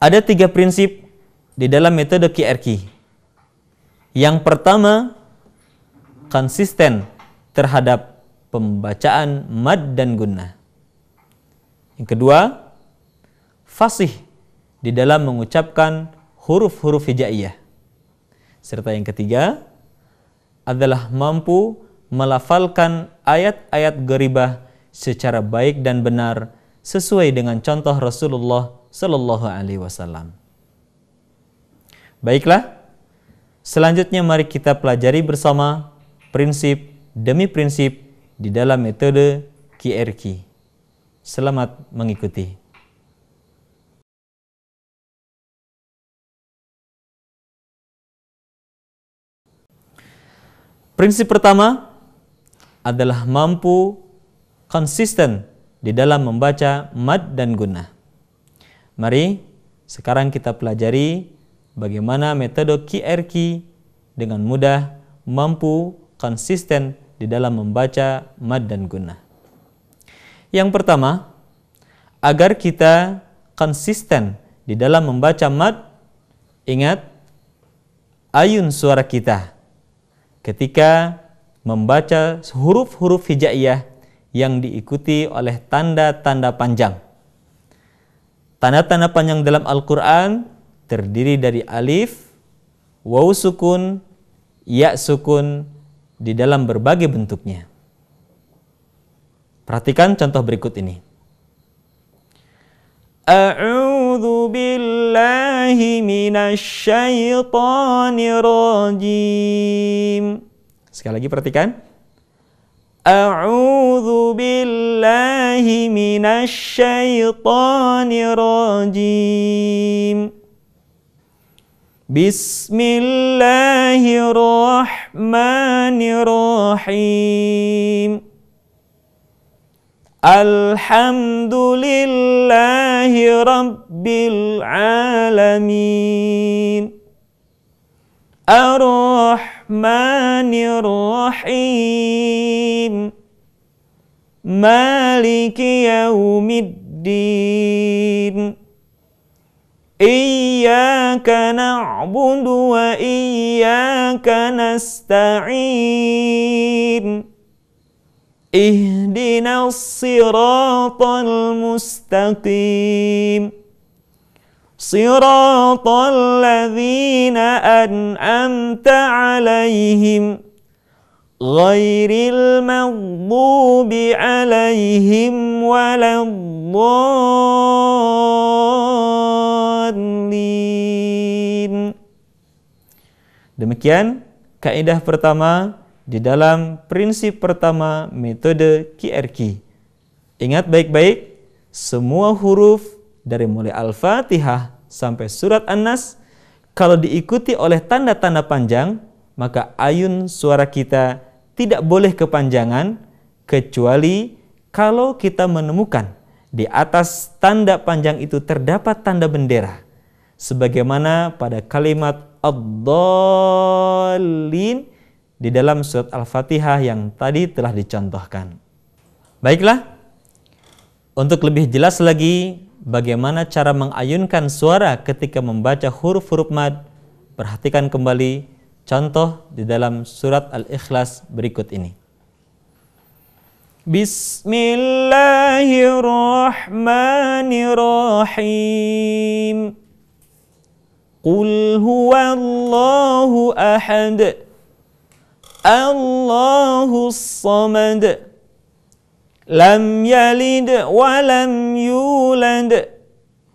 Ada 3 prinsip di dalam metode QRQ. Yang pertama, konsisten terhadap pembacaan mad dan gunnah. Yang kedua, fasih di dalam mengucapkan huruf-huruf hijaiyah. Serta yang ketiga adalah mampu melafalkan ayat-ayat gharibah secara baik dan benar sesuai dengan contoh Rasulullah Sallallahu Alaihi Wasallam. Baiklah, selanjutnya mari kita pelajari bersama prinsip demi prinsip di dalam metode QRQ. Selamat mengikuti. Prinsip pertama adalah mampu konsisten di dalam membaca mad dan gunnah. Mari sekarang kita pelajari bagaimana metode QRQ dengan mudah mampu konsisten di dalam membaca mad dan gunnah. Yang pertama, agar kita konsisten di dalam membaca mad, ingat ayun suara kita ketika membaca huruf-huruf hijaiyah yang diikuti oleh tanda-tanda panjang. Tanda-tanda panjang dalam Al-Quran terdiri dari alif, waw sukun, ya sukun di dalam berbagai bentuknya. Perhatikan contoh berikut ini. A'udzu billahi minasy syaithanir rajim. Sekali lagi perhatikan. A'udzu billahi minasy syaithanir rajim. Bismillahirrahmanirrahim. Alhamdulillahi rabbil alamin. Ar-Rahmanir-Rahim. Maliki yaumiddin. Iyyaka na'budu wa iyyaka nasta'in. Ihdinas siratal mustaqim. Siratal ladzina an'amta 'alaihim ghairil maghdubi 'alaihim waladdallin. Demikian kaidah pertama di dalam prinsip pertama metode QRQ. Ingat baik-baik, semua huruf dari mulai Al-Fatihah sampai surat An-Nas kalau diikuti oleh tanda-tanda panjang, maka ayun suara kita tidak boleh kepanjangan kecuali kalau kita menemukan di atas tanda panjang itu terdapat tanda bendera. Sebagaimana pada kalimat ad-dallin di dalam surat Al-Fatihah yang tadi telah dicontohkan. Baiklah, untuk lebih jelas lagi bagaimana cara mengayunkan suara ketika membaca huruf-huruf mad, perhatikan kembali contoh di dalam surat Al-Ikhlas berikut ini. Bismillahirrahmanirrahim. Qul huwallahu ahad. Allahus samad. Lam yalid wa lam yulad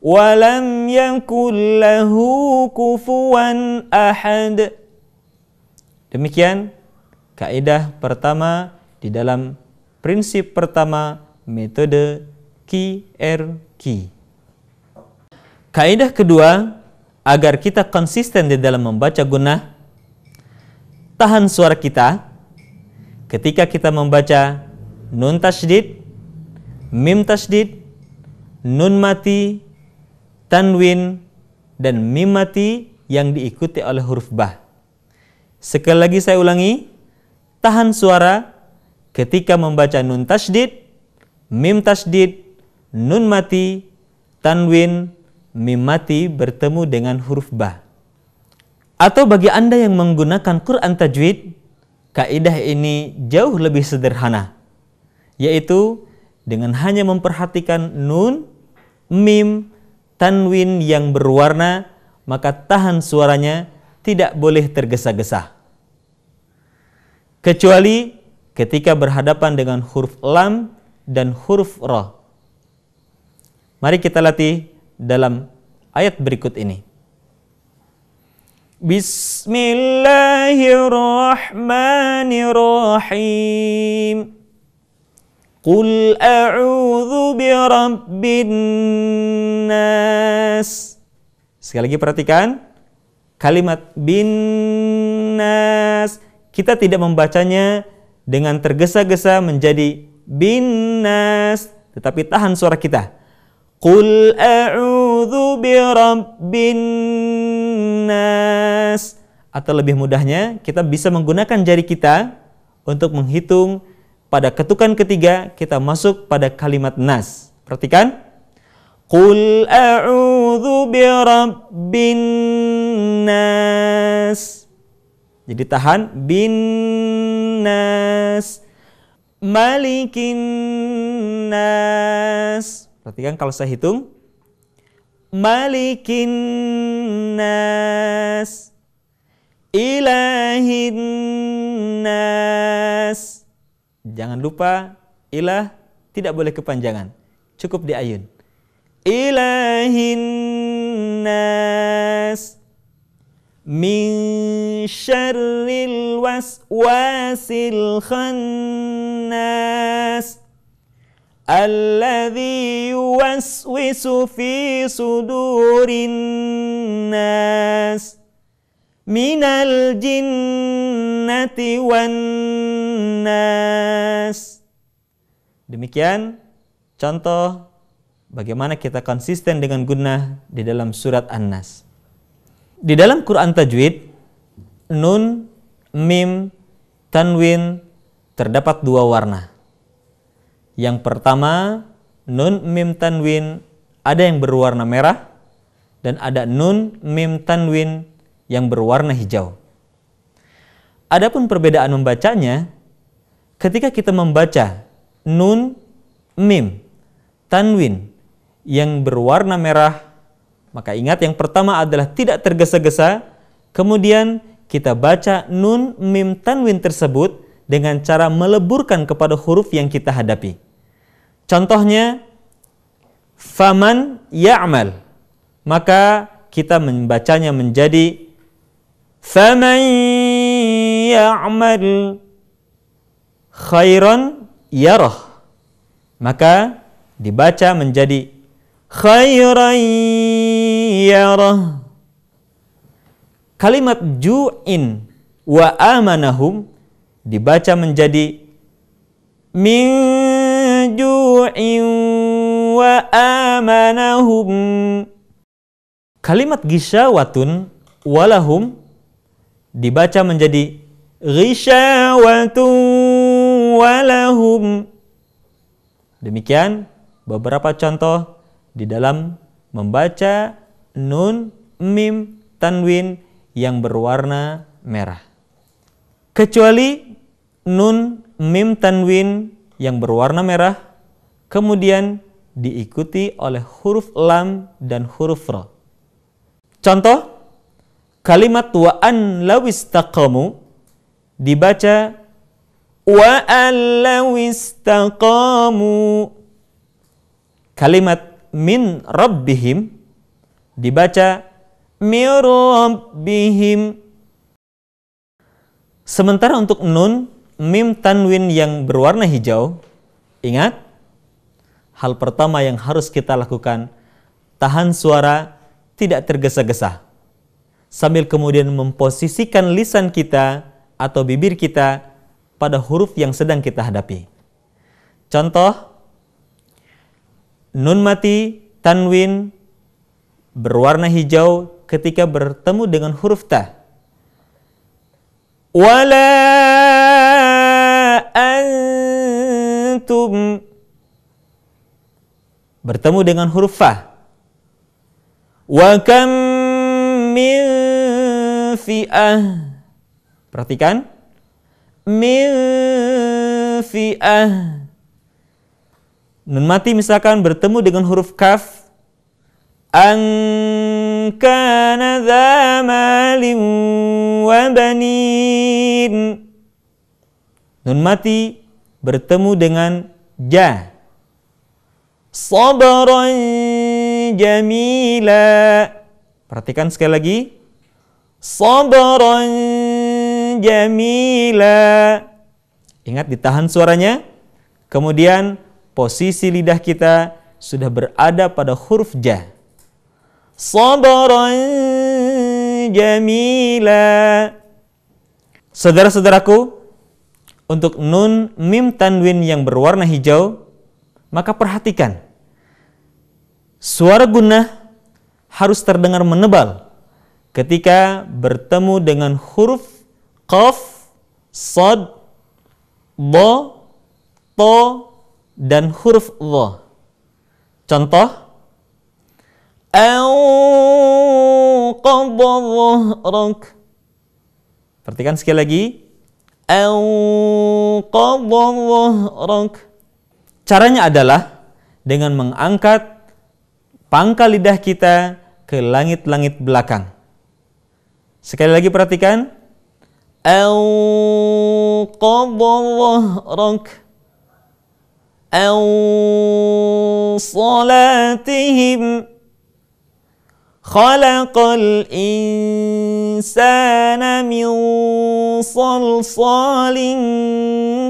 wa lam yakul lahu kufuwan ahad. Demikian kaidah pertama di dalam prinsip pertama metode QRQ. Kaidah kedua, agar kita konsisten di dalam membaca gunnah, tahan suara kita ketika kita membaca nun tasydid, mim tasydid, nun mati, tanwin, dan mim mati yang diikuti oleh huruf ba. Sekali lagi saya ulangi, tahan suara ketika membaca nun tasydid, mim tasydid, nun mati, tanwin, mim mati bertemu dengan huruf ba. Atau bagi Anda yang menggunakan Quran tajwid, kaidah ini jauh lebih sederhana, yaitu dengan hanya memperhatikan nun, mim, tanwin yang berwarna, maka tahan suaranya tidak boleh tergesa-gesa. Kecuali ketika berhadapan dengan huruf lam dan huruf ra. Mari kita latih dalam ayat berikut ini. Bismillahirrahmanirrahim. Qul a'udzu birabbin nas. Sekali lagi perhatikan kalimat bin nas. Kita tidak membacanya dengan tergesa-gesa menjadi bin nas, tetapi tahan suara kita. Qul a'udzu birabbin nas. Atau lebih mudahnya, kita bisa menggunakan jari kita untuk menghitung pada ketukan ketiga kita masuk pada kalimat nas. Perhatikan. Qul a'udzu birabbin nas. Jadi tahan bin nas, malikin nas. Perhatikan kalau saya hitung. Malikin nas, ilahin nas. Jangan lupa ilah tidak boleh kepanjangan, cukup diayun. Ilahin nas, min syarril waswasil khannas, alladzi yuwaswisu fi sudurin nas, minal jinnati wan nas. Demikian contoh bagaimana kita konsisten dengan gunnah di dalam surat An-Nas. Di dalam Quran tajwid, nun, mim, tanwin terdapat dua warna. Yang pertama, nun, mim, tanwin ada yang berwarna merah dan ada nun, mim, tanwin yang berwarna hijau. Adapun perbedaan membacanya, ketika kita membaca nun, mim, tanwin yang berwarna merah, maka ingat yang pertama adalah tidak tergesa-gesa, kemudian kita baca nun, mim, tanwin tersebut dengan cara meleburkan kepada huruf yang kita hadapi. Contohnya, faman ya'mal, maka kita membacanya menjadi faman ya'mal khairan yarah, maka dibaca menjadi khairan yarah. Kalimat ju'in wa amanahum dibaca menjadi min ju'in wa amanahum. Kalimat gisyawatun walahum dibaca menjadi gisyawatun walahum. Demikian beberapa contoh di dalam membaca nun, mim, tanwin yang berwarna merah. Kecuali nun, mim, tanwin yang berwarna merah kemudian diikuti oleh huruf lam dan huruf ra. Contoh, kalimat wa an lawistaqamu dibaca wa an lawistaqamu. Kalimat min rabbihim dibaca min rabbihim. Sementara untuk nun, mim, tanwin yang berwarna hijau, ingat, hal pertama yang harus kita lakukan, tahan suara, tidak tergesa-gesa, sambil kemudian memposisikan lisan kita atau bibir kita pada huruf yang sedang kita hadapi. Contoh, nun mati, tanwin berwarna hijau ketika bertemu dengan huruf ta. Wala antum bertemu dengan huruf fa. Wa kam min fi'ah. Perhatikan. Min fi'ah. Nun mati misalkan bertemu dengan huruf kaf. An kana dha malin wa banin. Nun mati bertemu dengan ja. Sabran jamila. Perhatikan sekali lagi. Sabran jamila. Ingat, ditahan suaranya. Kemudian posisi lidah kita sudah berada pada huruf ja. Sabran jamila. Saudara-saudaraku, untuk nun mim tanwin yang berwarna hijau, maka perhatikan, suara gunnah harus terdengar menebal ketika bertemu dengan huruf qaf, sad, dha, ta, dan huruf dha. Contoh, anqadha dhahrak. Perhatikan sekali lagi. Anqadha dhahrak. Caranya adalah dengan mengangkat pangkal lidah kita ke langit-langit belakang. Sekali lagi perhatikan. Anqadha dhahrak. An salatihim. Khalaqal insana min salsalin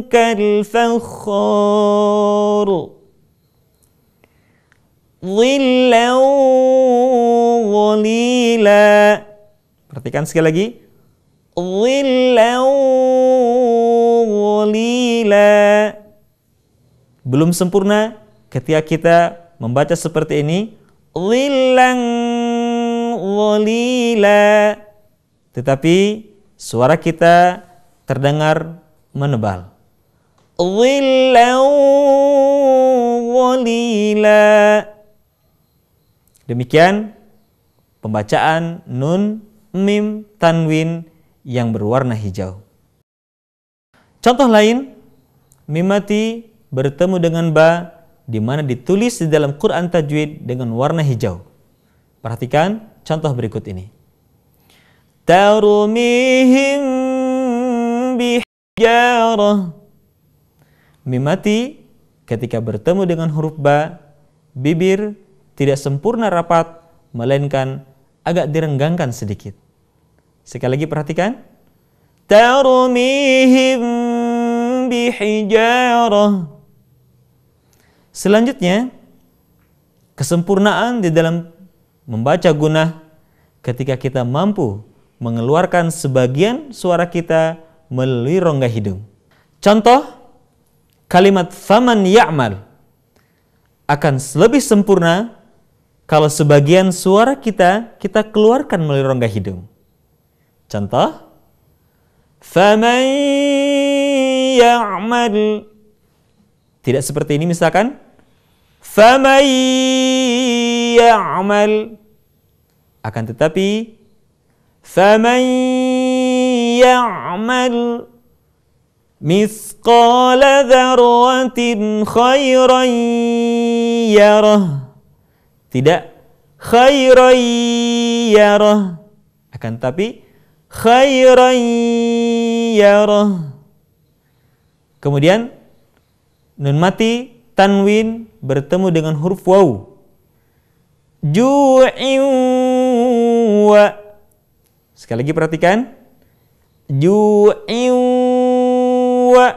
kal fakhar. Dhillan dhalila. Perhatikan sekali lagi. Dhillan dhalila. Belum sempurna ketika kita membaca seperti ini. Dhillan dhalila. Tetapi suara kita terdengar menebal. Dhillan dhalila. Demikian pembacaan nun mim tanwin yang berwarna hijau. Contoh lain, mim mati bertemu dengan ba, di mana ditulis di dalam Quran tajwid dengan warna hijau. Perhatikan contoh berikut ini. Tarmihim bihijarah. Mim mati ketika bertemu dengan huruf ba, bibir tidak sempurna rapat, melainkan agak direnggangkan sedikit. Sekali lagi perhatikan. Tarmihim bihijarah. Selanjutnya, kesempurnaan di dalam membaca gunnah ketika kita mampu mengeluarkan sebagian suara kita melalui rongga hidung. Contoh, kalimat faman ya'mal akan lebih sempurna kalau sebagian suara kita keluarkan melalui rongga hidung. Contoh, faman ya'mal. Tidak seperti ini misalkan. Faman ya'mal. Akan tetapi faman ya'mal mithqala dzarratin khairan yarah. Tidak khairan yarah. Akan tetapi khairan yarah. Kemudian nun mati tanwin bertemu dengan huruf waw. Ju'in wa. Sekali lagi perhatikan. Ju'in wa.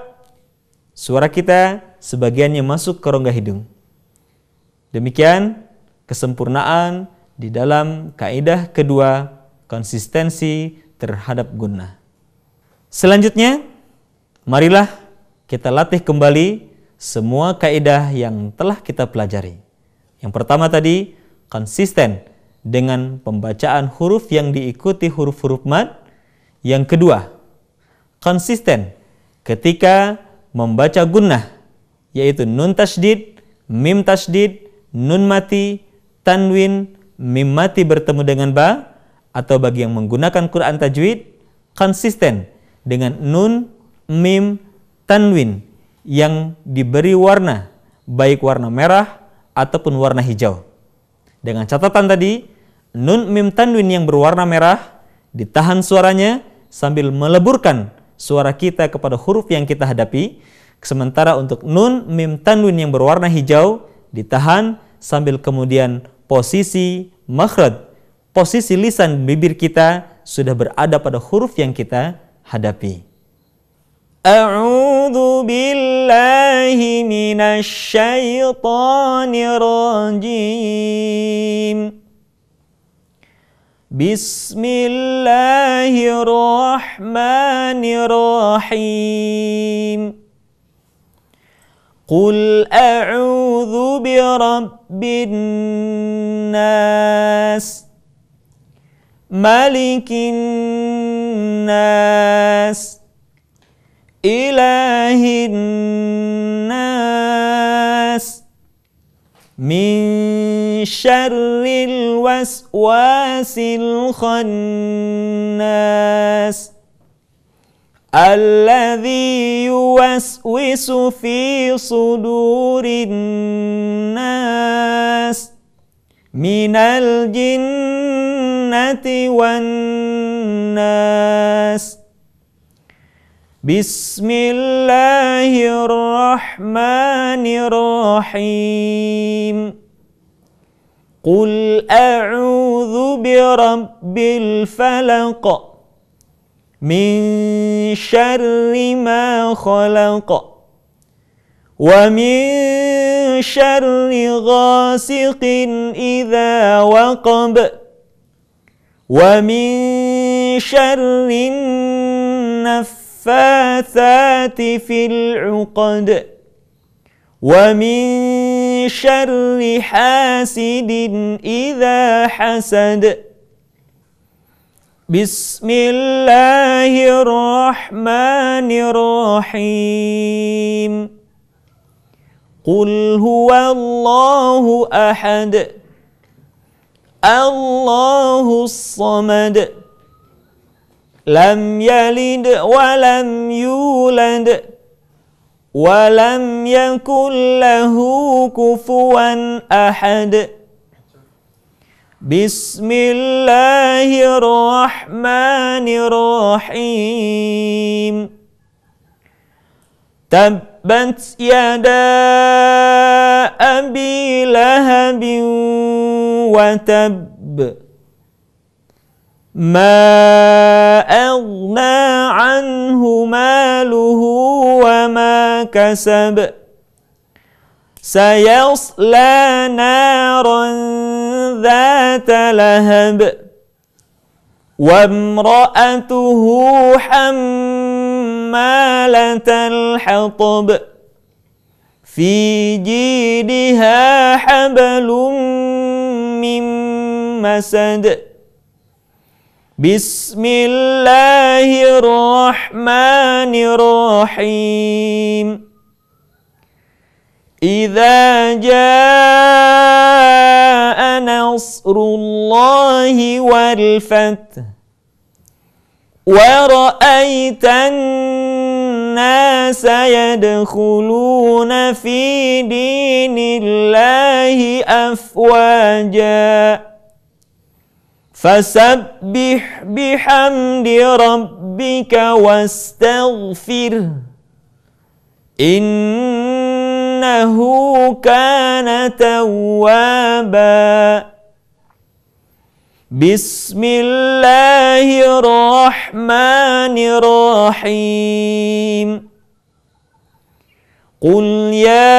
Suara kita sebagiannya masuk ke rongga hidung. Demikian kesempurnaan di dalam kaidah kedua, konsistensi terhadap gunnah. Selanjutnya, marilah kita latih kembali semua kaidah yang telah kita pelajari. Yang pertama tadi, konsisten dengan pembacaan huruf yang diikuti huruf-huruf mad. Yang kedua, konsisten ketika membaca gunnah, yaitu nun tasydid, mim tasydid, nun mati, tanwin, mim mati bertemu dengan ba, atau bagi yang menggunakan Quran tajwid konsisten dengan nun, mim, tanwin yang diberi warna, baik warna merah ataupun warna hijau. Dengan catatan tadi, nun, mim, tanwin yang berwarna merah ditahan suaranya sambil meleburkan suara kita kepada huruf yang kita hadapi. Sementara untuk nun, mim, tanwin yang berwarna hijau ditahan sambil kemudian posisi makhraj, posisi lisan bibir kita sudah berada pada huruf yang kita hadapi. A'udzu billahi minasy syaithanir rajim. Bismillahirrahmanirrahim. Qul a'udzu birabbin nas, malikin nas, ilahin nas, min syarril waswasil khannas, alladzi yuwaswisu fi sudurin nas, minal jinnati wan nas. Bismillahirrahmanirrahim. Qul a'udzu birabbil falaq, min syarri ma khalaq, wa min syarri ghasiqin idza waqab, wa min syarri naffatsati fil 'uqad, wa min syarri hasidin idza hasad. Bismillahirrahmanirrahim. Qul huwallahu ahad, Allahus samad, lam yalid wa lam yulad, wa lam yakul lahu kufuwan ahad. Bismillahirrahmanirrahim. Tabbat yada abi lahabin wa tabb, ma aghna anhu maluhu wa ma kasab, sayasla naran dhata lahab, wa imra'atuhu hammalatal hatab, fi jidha hablum min masad. Bismillahirrahmanirrahim. Idza jaa nasrullahi wal fath, wa ra'aitan nasa yadkhuluna fi dinillahi afwaja, fasabbih bihamdi rabbika wastaghfir, innahu kana tawwaba. Bismillahirrahmanirrahim. Qul ya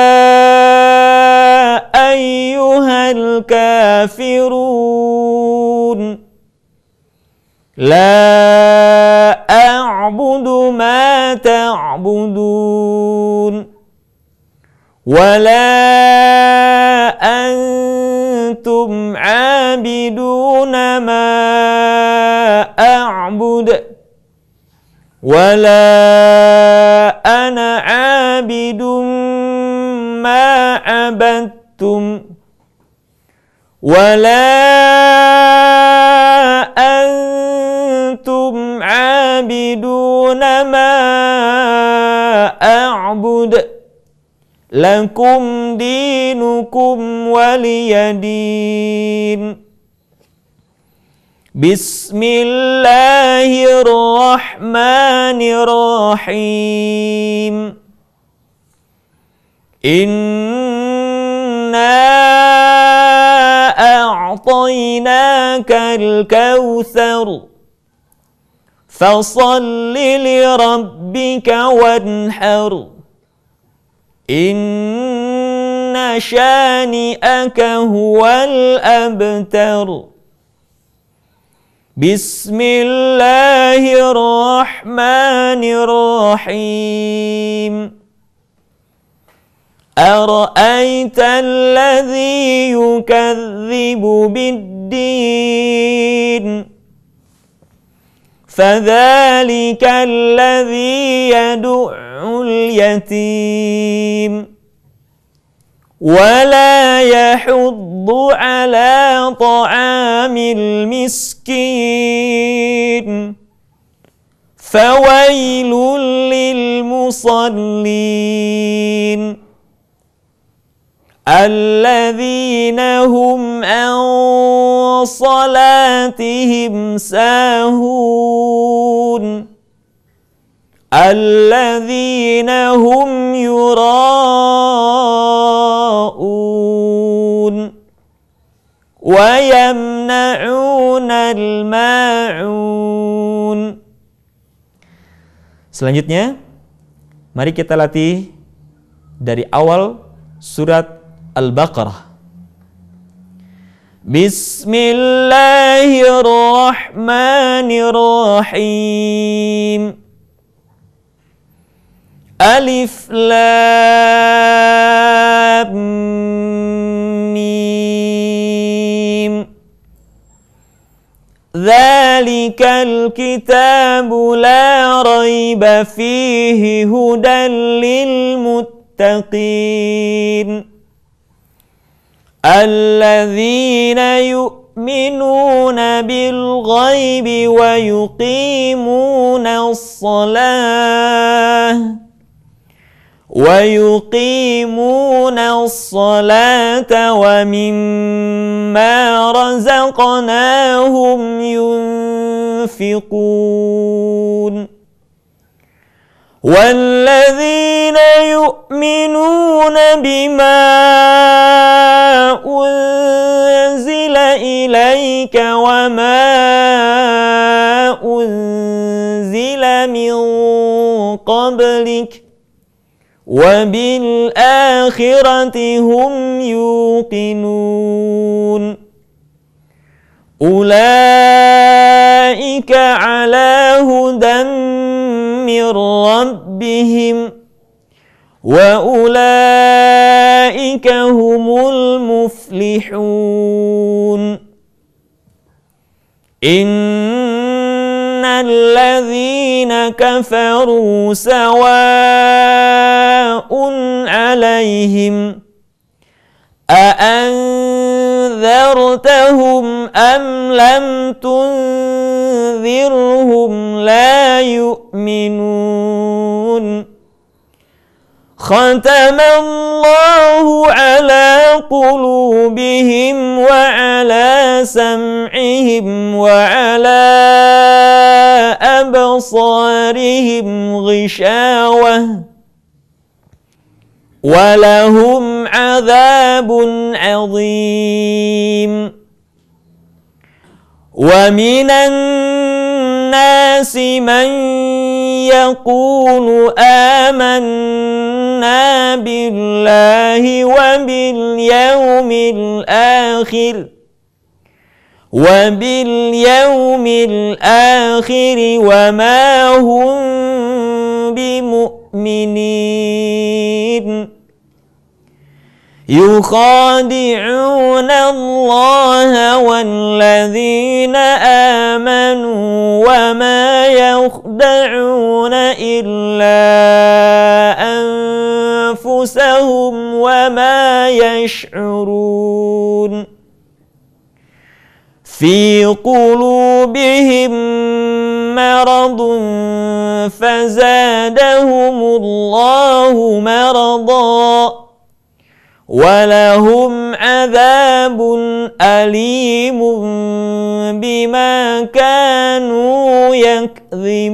ayyuhal kafirun, la a'budu ma ta'budun, wa la antum 'abiduna ma a'bud, wa la ana 'abidun ma 'abadtum, ولا أنتم عابدون ما أعبد لكم دينكم ولي دين. بسم الله الرحمن الرحيم. إنا أعطيناك الكوثر فصل لربك وانحر إن شانئك هو الأبتر. بسم الله الرحمن الرحيم. أرأيت الذي يكذب بالدين فذلك الذي يدع اليتيم ولا يحض على طعام المسكين فويل للمصلين الذين هم عن صلاتهم ساهون الذين هم يراءون ويمنعون الماعون. Selanjutnya, mari kita latih dari awal surat Al-Baqarah. Bismillahirrahmanirrahim. Alif Lam Mim. Dzalikal kitabu la raiba fihi hudan lil muttaqin. الذين يؤمنون بالغيب ويقيمون الصلاة ومما رزقناهم ينفقون. والذين يؤمنون بما أنزل إليك وما أنزل من قبلك وبالآخرة هم يوقنون. أولئك على هدى من ربهم وأولئك هم المفلحون. إن الذين كفروا سواء عليهم أأنذرتهم أم لم تنذرهم لا يؤمنون. ختم الله على قلوبهم وعلى سمعهم وعلى أبصارهم غشاوة ولهم عذاب عظيم. ومن الناس من يقول آمنا بالله وباليوم الآخر وما هم بمؤمنين. يخادعون الله والذين آمنوا وما يخدعون إلا أنفسهم وما يشعرون. في قلوبهم مرض فزادهم الله مرضا ولهم عذاب أليم بما كانوا يكذبون.